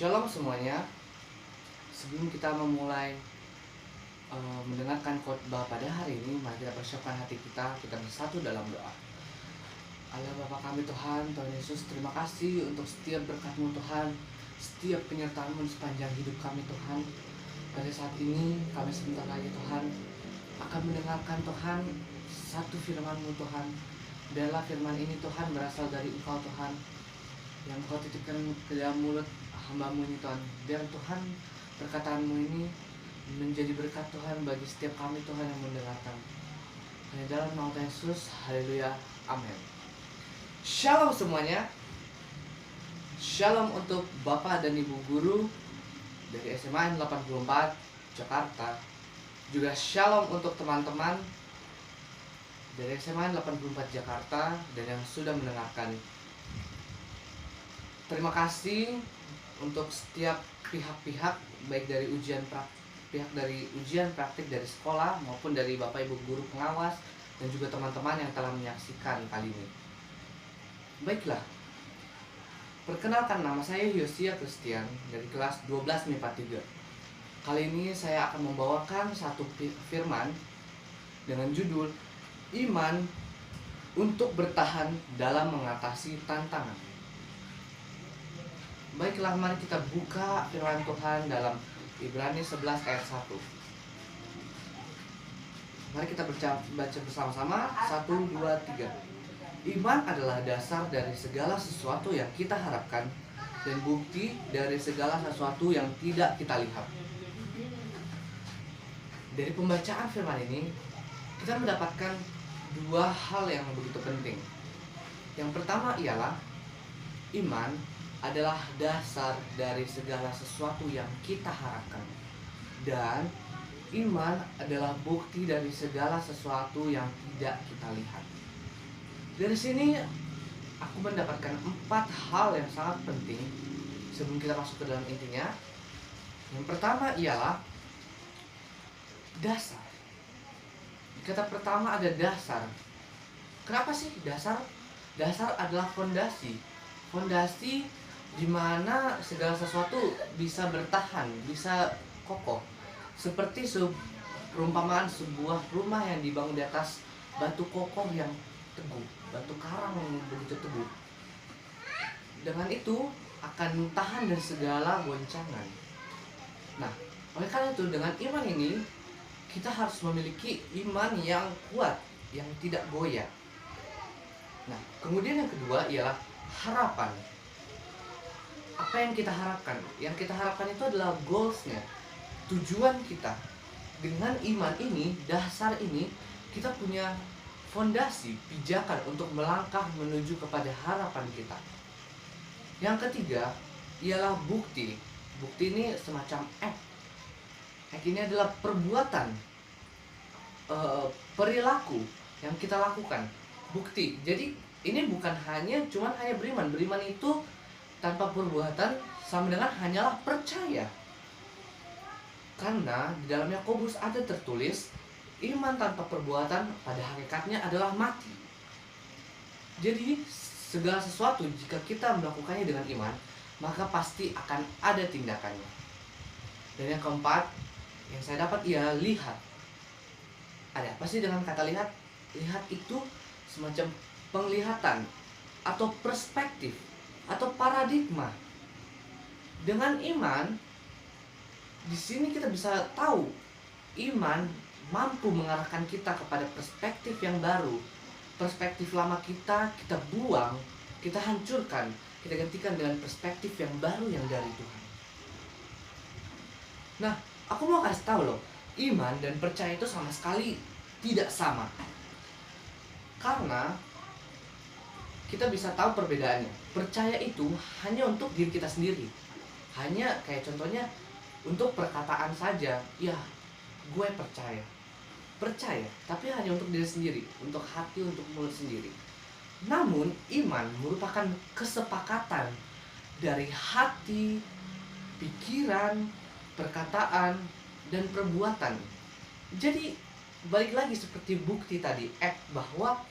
Shalom semuanya. Sebelum kita memulai mendengarkan khotbah pada hari ini, mari kita persiapkan hati kita bersatu dalam doa. Allah Bapa kami Tuhan Yesus, terima kasih untuk setiap berkat-Mu Tuhan, setiap penyertaan-Mu sepanjang hidup kami Tuhan. Pada saat ini kami sebentar lagi Tuhan akan mendengarkan Tuhan satu firman-Mu Tuhan. Biarlah firman ini Tuhan berasal dari Engkau Tuhan, yang Kau titipkan ke dalam mulut hamba-Mu ini Tuhan. Biar Tuhan perkataan-Mu ini menjadi berkat Tuhan bagi setiap kami Tuhan yang mendengarkan. Hanya dalam nama Tuhan Yesus, haleluya, amin. Shalom semuanya. Shalom untuk Bapak dan Ibu Guru dari SMA 84 Jakarta. Juga shalom untuk teman-teman dari SMA 84 Jakarta dan yang sudah mendengarkan. Terima kasih untuk setiap pihak-pihak, baik dari pihak dari ujian praktik dari sekolah maupun dari Bapak Ibu Guru pengawas dan juga teman-teman yang telah menyaksikan kali ini. Baiklah, perkenalkan, nama saya Yosia Christian dari kelas 12 MIPA 3. Kali ini saya akan membawakan satu firman dengan judul Iman untuk bertahan dalam mengatasi tantangan. Baiklah, mari kita buka firman Tuhan dalam Ibrani 11 ayat 1. Mari kita baca bersama-sama. 1, 2, 3. Iman adalah dasar dari segala sesuatu yang kita harapkan dan bukti dari segala sesuatu yang tidak kita lihat. Dari pembacaan firman ini, kita mendapatkan dua hal yang begitu penting. Yang pertama ialah iman adalah dasar dari segala sesuatu yang kita harapkan, dan iman adalah bukti dari segala sesuatu yang tidak kita lihat. Dari sini aku mendapatkan 4 hal yang sangat penting sebelum kita masuk ke dalam intinya. Yang pertama ialah dasar. Kata pertama ada dasar. Kenapa sih dasar? Dasar adalah fondasi. Fondasi di mana segala sesuatu bisa bertahan, bisa kokoh. Seperti perumpamaan sebuah rumah yang dibangun di atas batu kokoh yang teguh, batu karang yang begitu teguh. Dengan itu akan tahan dari segala goncangan. Nah, oleh karena itu dengan iman ini kita harus memiliki iman yang kuat, yang tidak goyah. Nah, kemudian yang kedua ialah harapan. Apa yang kita harapkan? Yang kita harapkan itu adalah goalsnya, tujuan kita. Dengan iman ini, dasar ini, kita punya fondasi, pijakan untuk melangkah menuju kepada harapan kita. Yang ketiga ialah bukti. Bukti ini semacam act. Act ini adalah perbuatan, perilaku yang kita lakukan. Bukti. Jadi ini bukan hanya beriman. Beriman itu tanpa perbuatan sama dengan hanyalah percaya. Karena di dalam Yakobus ada tertulis, iman tanpa perbuatan pada hakikatnya adalah mati. Jadi segala sesuatu jika kita melakukannya dengan iman, maka pasti akan ada tindakannya. Dan yang keempat yang saya dapat ialah lihat. Ada apa sih dengan kata lihat? Lihat itu semacam penglihatan atau perspektif atau paradigma. Dengan iman, di sini kita bisa tahu iman mampu mengarahkan kita kepada perspektif yang baru. Perspektif lama kita buang, kita hancurkan, kita gantikan dengan perspektif yang baru yang dari Tuhan. Nah, aku mau kasih tahu loh, iman dan percaya itu sama sekali tidak sama. Karena kita bisa tahu perbedaannya. Percaya itu hanya untuk diri kita sendiri. Hanya kayak contohnya untuk perkataan saja. Ya, gue percaya. Percaya, tapi hanya untuk diri sendiri, untuk hati, untuk mulut sendiri. Namun, iman merupakan kesepakatan dari hati, pikiran, perkataan, dan perbuatan. Jadi, balik lagi seperti bukti tadi, bahwa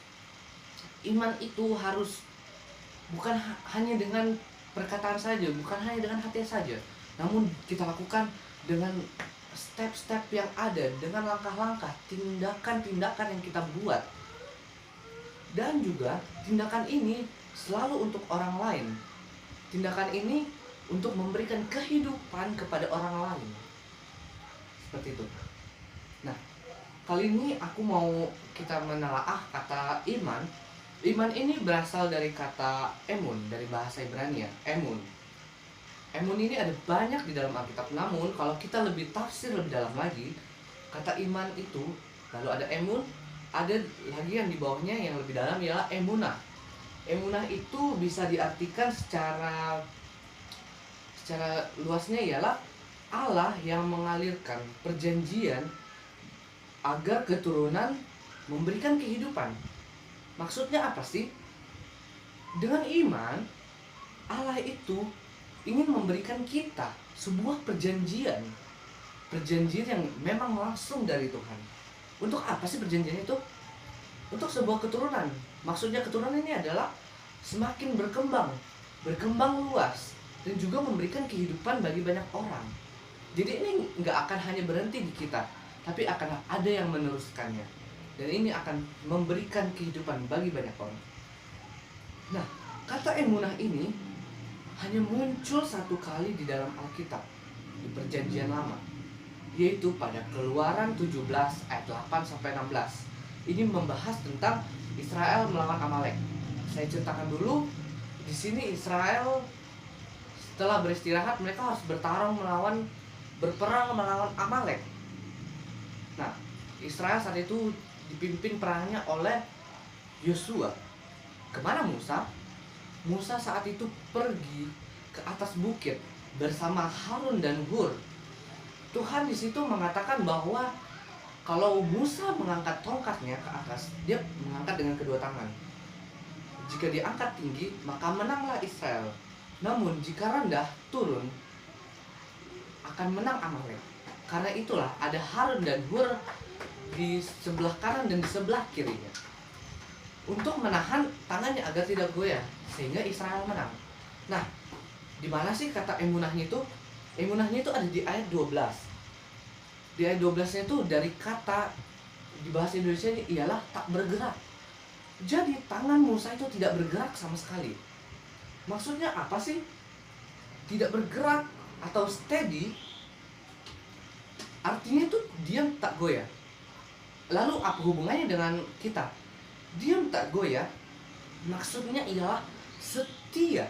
iman itu harus bukan hanya dengan perkataan saja, bukan hanya dengan hati saja, namun kita lakukan dengan step-step yang ada, dengan langkah-langkah, tindakan-tindakan yang kita buat. Dan juga tindakan ini selalu untuk orang lain. Tindakan ini untuk memberikan kehidupan kepada orang lain. Seperti itu. Nah, kali ini aku mau kita menelaah kata iman. Iman ini berasal dari kata emun, dari bahasa Ibrani ya, emun. Emun ini ada banyak di dalam Alkitab, namun kalau kita lebih tafsir lebih dalam lagi, kata iman itu, lalu ada emun, ada lagi yang di bawahnya yang lebih dalam ialah emunah. Emunah itu bisa diartikan secara luasnya ialah Allah yang mengalirkan perjanjian agar keturunan memberikan kehidupan. Maksudnya apa sih? Dengan iman, Allah itu ingin memberikan kita sebuah perjanjian yang memang langsung dari Tuhan. Untuk apa sih perjanjian itu? Untuk sebuah keturunan. Maksudnya keturunan ini adalah semakin berkembang luas, dan juga memberikan kehidupan bagi banyak orang. Jadi ini nggak akan hanya berhenti di kita, tapi akan ada yang meneruskannya. Dan ini akan memberikan kehidupan bagi banyak orang. Nah, kata emunah ini hanya muncul satu kali di dalam Alkitab, di Perjanjian Lama, yaitu pada Keluaran 17 ayat 8-16. Ini membahas tentang Israel melawan Amalek. Saya ceritakan dulu. Di sini Israel setelah beristirahat, mereka harus berperang melawan Amalek. Nah, Israel saat itu dipimpin perangnya oleh Yosua. Kemana Musa? Musa saat itu pergi ke atas bukit bersama Harun dan Hur. Tuhan di situ mengatakan bahwa kalau Musa mengangkat tongkatnya ke atas, dia mengangkat dengan kedua tangan. Jika diangkat tinggi, maka menanglah Israel. Namun jika rendah, turun, akan menang Amalek. Karena itulah ada Harun dan Hur di sebelah kanan dan di sebelah kirinya, untuk menahan tangannya agar tidak goyah, sehingga Israel menang. Nah, di mana sih kata emunahnya itu? Emunahnya itu ada di ayat 12. Di ayat 12-nya itu dari kata di bahasa Indonesia ini ialah tak bergerak. Jadi tangan Musa itu tidak bergerak sama sekali. Maksudnya apa sih? Tidak bergerak atau steady, artinya itu diam tak goyah. Lalu apa hubungannya dengan kita? Diam tak goyah maksudnya ialah setia.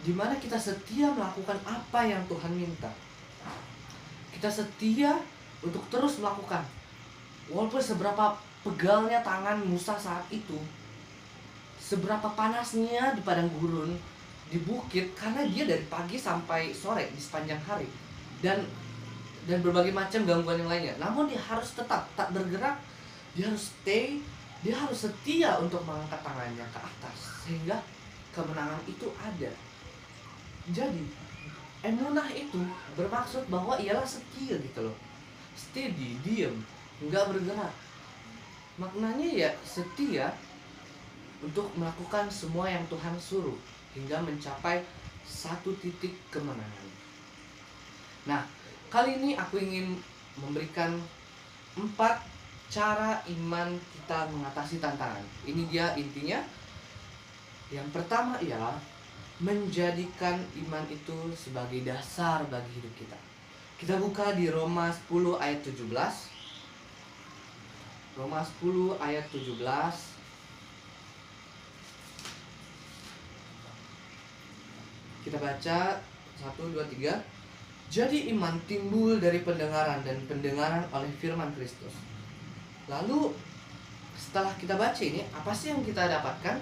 Dimana kita setia melakukan apa yang Tuhan minta. Kita setia untuk terus melakukan, walaupun seberapa pegalnya tangan Musa saat itu, seberapa panasnya di padang gurun, di bukit, karena dia dari pagi sampai sore di sepanjang hari, dan berbagai macam gangguan yang lainnya. Namun dia harus tetap tak bergerak, dia harus stay, dia harus setia untuk mengangkat tangannya ke atas, sehingga kemenangan itu ada. Jadi emunah itu bermaksud bahwa ialah setia gitu loh, steady, diam, nggak bergerak. Maknanya ya setia untuk melakukan semua yang Tuhan suruh hingga mencapai satu titik kemenangan. Nah, kali ini aku ingin memberikan 4 cara iman kita mengatasi tantangan. Ini dia intinya. Yang pertama ialah menjadikan iman itu sebagai dasar bagi hidup kita. Kita buka di Roma 10 ayat 17. Roma 10 ayat 17. Kita baca 1, 2, 3. Jadi iman timbul dari pendengaran, dan pendengaran oleh firman Kristus. Lalu setelah kita baca ini, apa sih yang kita dapatkan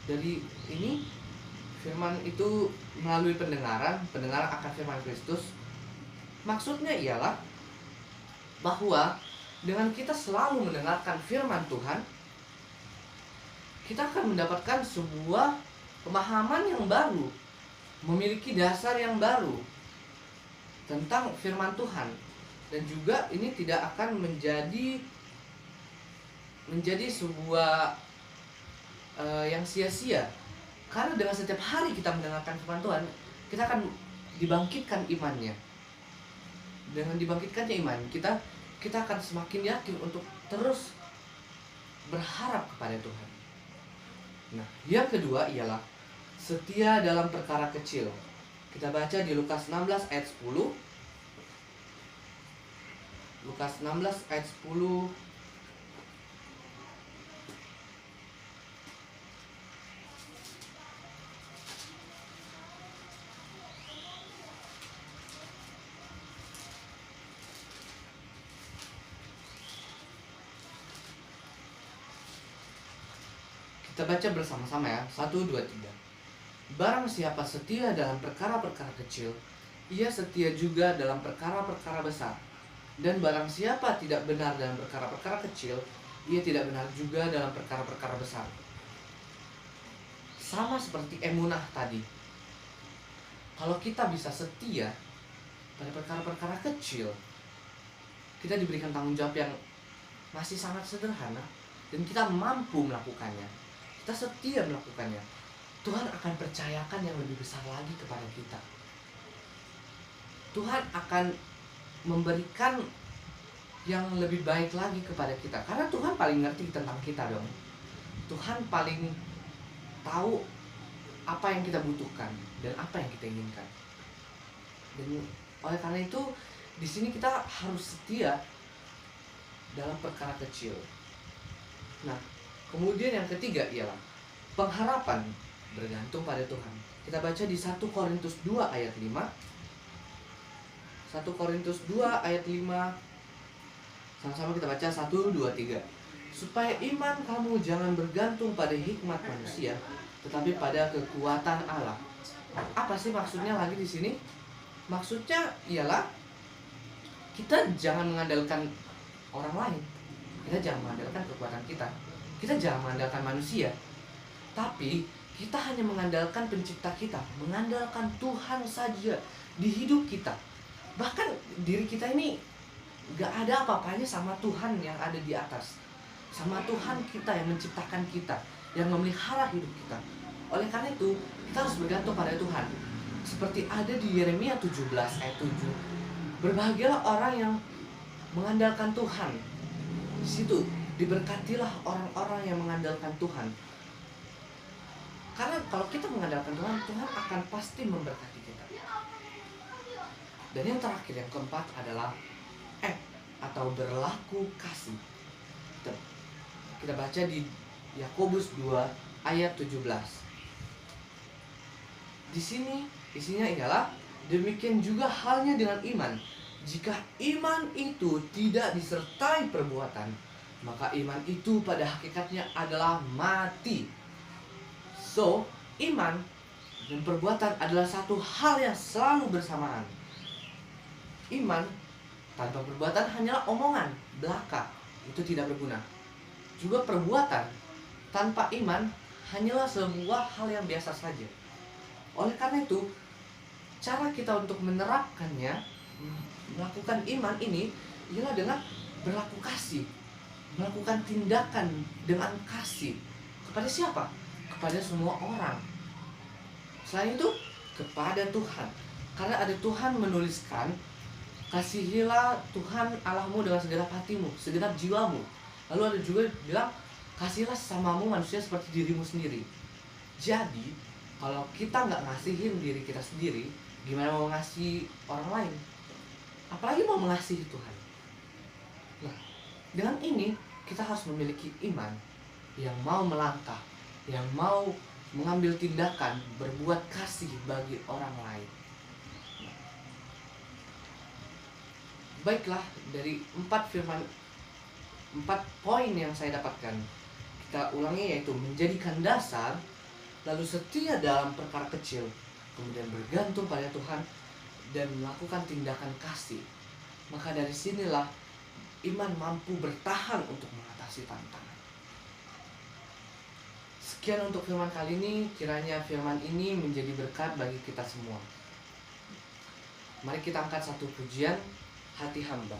dari ini? Firman itu melalui pendengaran akan firman Kristus. Maksudnya ialah bahwa dengan kita selalu mendengarkan firman Tuhan, kita akan mendapatkan sebuah pemahaman yang baru, memiliki dasar yang baru tentang firman Tuhan. Dan juga ini tidak akan menjadi sebuah yang sia-sia, Karena dengan setiap hari kita mendengarkan firman Tuhan, kita akan dibangkitkan imannya. Dengan dibangkitkannya iman, kita akan semakin yakin untuk terus berharap kepada Tuhan. Nah, yang kedua ialah setia dalam perkara kecil. Kita baca di Lukas 16 ayat 10. Lukas 16 ayat 10. Kita baca bersama-sama ya. 1, 2, 3. Barang siapa setia dalam perkara-perkara kecil, ia setia juga dalam perkara-perkara besar. Dan barang siapa tidak benar dalam perkara-perkara kecil, ia tidak benar juga dalam perkara-perkara besar. Sama seperti emunah tadi. Kalau kita bisa setia pada perkara-perkara kecil, kita diberikan tanggung jawab yang masih sangat sederhana, dan kita mampu melakukannya. Kita setia melakukannya, Tuhan akan percayakan yang lebih besar lagi kepada kita. Tuhan akan memberikan yang lebih baik lagi kepada kita. Karena Tuhan paling ngerti tentang kita dong. Tuhan paling tahu apa yang kita butuhkan dan apa yang kita inginkan. Dan oleh karena itu, di sini kita harus setia dalam perkara kecil. Nah, kemudian yang ketiga ialah pengharapan bergantung pada Tuhan. Kita baca di 1 Korintus 2 ayat 5. 1 Korintus 2 ayat 5. Sama-sama kita baca 1, 2, 3. Supaya iman kamu jangan bergantung pada hikmat manusia, tetapi pada kekuatan Allah. Apa sih maksudnya lagi di sini? Maksudnya ialah kita jangan mengandalkan orang lain. Kita jangan mengandalkan kekuatan kita. Kita jangan mengandalkan manusia, tapi kita hanya mengandalkan pencipta kita, mengandalkan Tuhan saja di hidup kita. Bahkan diri kita ini gak ada apa-apanya sama Tuhan yang ada di atas, sama Tuhan kita yang menciptakan kita, yang memelihara hidup kita. Oleh karena itu, kita harus bergantung pada Tuhan. Seperti ada di Yeremia 17 ayat 7. Berbahagialah orang yang mengandalkan Tuhan. Di situ diberkatilah orang-orang yang mengandalkan Tuhan. Karena kalau kita mengandalkan Tuhan, Tuhan akan pasti memberkati kita. Dan yang terakhir, yang keempat adalah atau berlaku kasih. Kita baca di Yakobus 2 ayat 17. Di sini isinya ialah demikian juga halnya dengan iman. Jika iman itu tidak disertai perbuatan, maka iman itu pada hakikatnya adalah mati. So, iman dan perbuatan adalah satu hal yang selalu bersamaan. Iman tanpa perbuatan hanyalah omongan belaka, itu tidak berguna. Juga perbuatan tanpa iman hanyalah sebuah hal yang biasa saja. Oleh karena itu, cara kita untuk menerapkannya, melakukan iman ini ialah dengan berlaku kasih, melakukan tindakan dengan kasih. Kepada siapa? Kepada semua orang. Selain itu, kepada Tuhan. Karena ada Tuhan menuliskan, kasihilah Tuhan Allahmu dengan segenap hatimu, segenap jiwamu. Lalu ada juga bilang, kasihilah sesamamu manusia seperti dirimu sendiri. Jadi, kalau kita nggak ngasihin diri kita sendiri, gimana mau ngasihi orang lain? Apalagi mau mengasihi Tuhan. Nah, dengan ini kita harus memiliki iman yang mau melangkah, yang mau mengambil tindakan, berbuat kasih bagi orang lain. Baiklah, dari 4 poin yang saya dapatkan, kita ulangi, yaitu menjadikan dasar, lalu setia dalam perkara kecil, kemudian bergantung pada Tuhan, dan melakukan tindakan kasih. Maka dari sinilah iman mampu bertahan untuk mengatasi tantangan. Sekian untuk firman kali ini. Kiranya firman ini menjadi berkat bagi kita semua. Mari kita angkat satu pujian, Hati Hamba.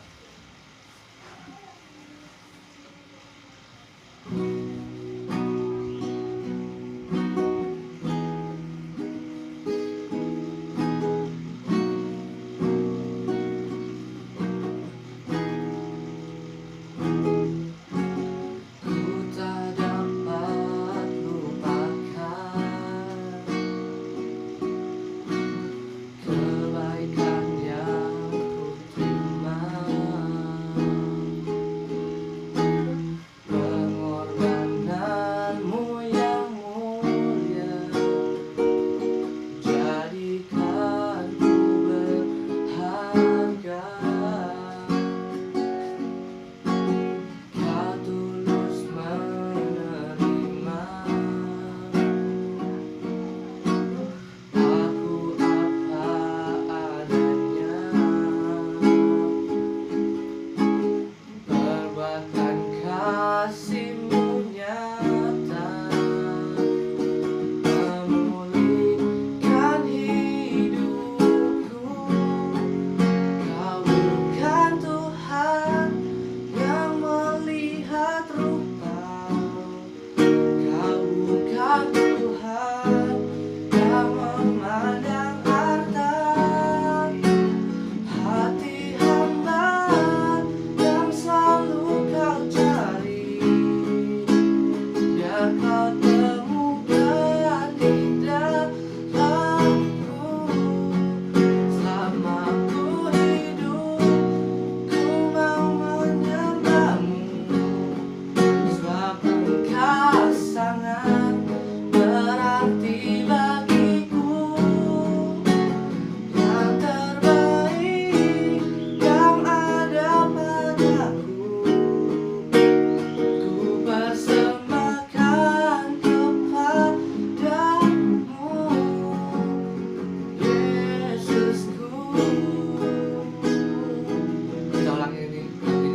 Kita ulangi ini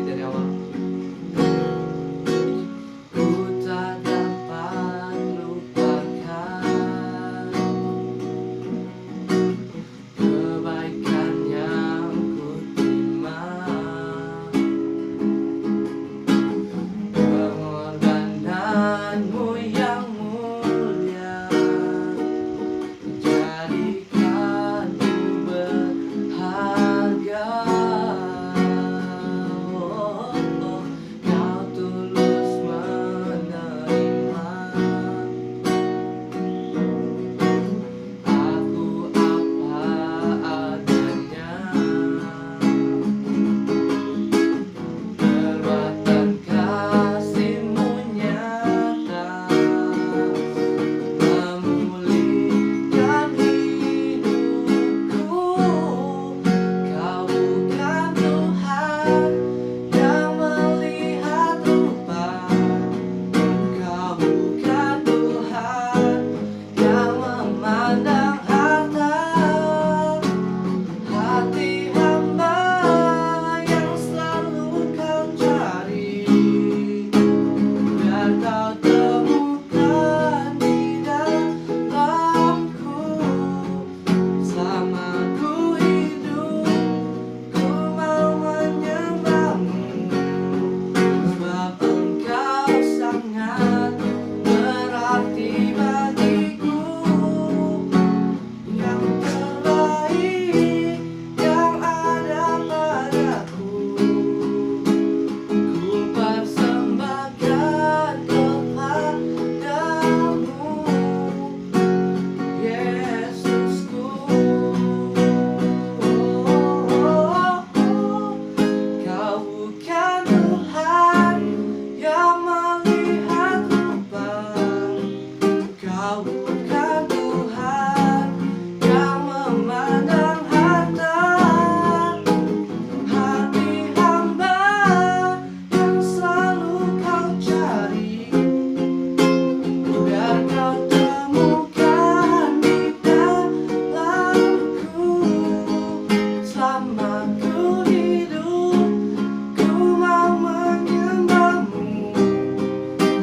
dari awal. Ku tak dapat lupakan kebaikan yang ku terima, pengorbananmu yang mulia menjadikanku berharga. Oh, oh, kau tulus menerima aku apa adanya. Perbuatan kasih-Mu nyata memulihkan hidupku. Kau bukan Tuhan yang melihat rupa, Kau bukan Tuhan yang memandang harta. Hati hamba yang selalu Kau cari, biar Kau temukan di dalamku. Selama ku hidup, ku mau menyembah-Mu, sebab Engkau sangat berarti bagiku. Yang terbaik yang ada padaku, ku persembahkan kepadamu, Yesusku. Kau bukan Tuhan yang melihat rupa, Kau bukan Tuhan yang memandang harta. Hati hamba yang selalu Kau cari, biar Kau temukan di dalamku. Selama ku hidup, ku mau menyembah-Mu,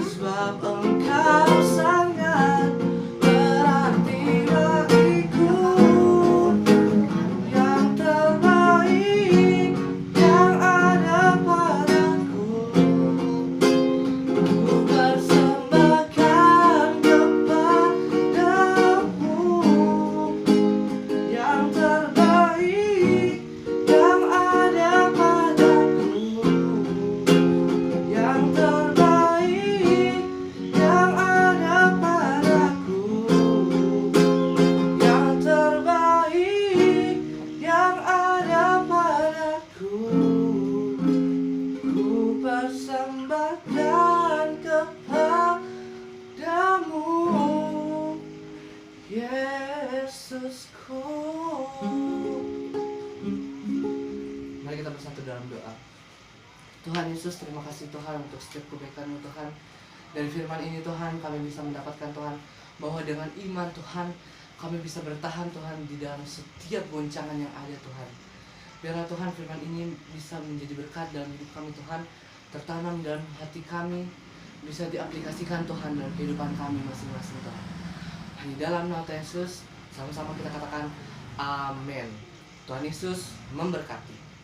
sebab Engkau sangat berarti bagiku. Yang terbaik yang ada padaku, ku persembahkan kepadamu. Yang terbaik yang ada padaku, yang terbaik yang ada padaku, yang terbaik yang ada padaku, ku persembahkan kepadamu, Yesusku. Mari kita bersatu dalam doa. Tuhan Yesus, terima kasih Tuhan untuk setiap kebaikan-Mu Tuhan. Dari firman ini Tuhan, kami bisa mendapatkan Tuhan bahwa dengan iman Tuhan, kami bisa bertahan Tuhan di dalam setiap goncangan yang ada Tuhan. Biarlah Tuhan firman ini bisa menjadi berkat dalam hidup kami Tuhan, tertanam dalam hati kami, bisa diaplikasikan Tuhan dalam kehidupan kami masing-masing Tuhan. Di dalam nama Yesus, sama-sama kita katakan amin. Tuhan Yesus memberkati.